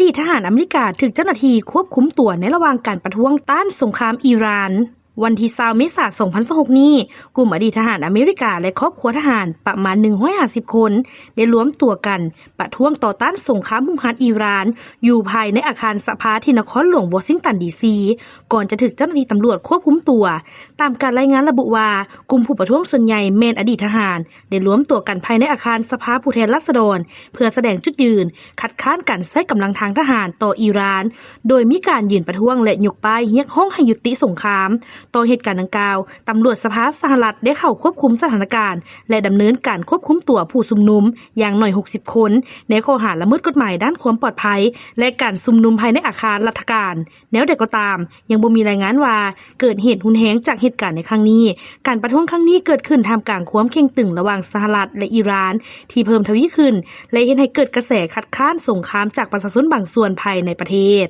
ดีตทหารอเมริกาถูกเจ้าหน้าที่ควบคุมตัวในระหว่างการประท้วงต้านสงครามอิหร่านวันที่20 เมษายน 2026 นี้กลุ่มอดีตทหารอเมริกาและครอบครัวทหารประมาณ150 คนได้รวมตัวกันประท้วงต่อต้านสงครามมุฮัดอิหร่านอยู่ภายในอาคารสภาที่นครหลวงวอชิงตันดีซีก่อนจะถูกเจ้าหน้าที่ตำรวจควบคุมตัวตามการรายงานระบุว่ากลุ่มผู้ประท้วงส่วนใหญ่แม่นอดีตทหารได้รวมตัวกันภายในอาคารสภาผู้แทนราษฎรเพื่อแสดงจุดยืนคัดค้านการใช้กำลังทางทหารต่ออิหร่านโดยมีการยืนประท้วงและยกป้ายเรียกร้องให้ยุติสงครามต่อเหตุการณ์ดังกล่าวตำรวจสภาสหรัฐได้เข้าควบคุมสถานการณ์และดำเนินการควบคุมตัวผู้ชุมนุมอย่างน้อย60 คนในข้อหาละเมิดกฎหมายด้านความปลอดภัยและการชุมนุมภายในอาคารราชการแนวใดก็ตามยังบ่มีรายงานว่าเกิดเหตุรุนแรงจากเหตุการณ์ในครั้งนี้การประท้วงครั้งนี้เกิดขึ้นท่ามกลางความเข้มตึงระหว่างสหรัฐและอิหร่านที่เพิ่มทวีขึ้นและเฮ็ดให้เกิดกระแสคัดค้านสงครามจากประชาชนบางส่วนภายในประเทศ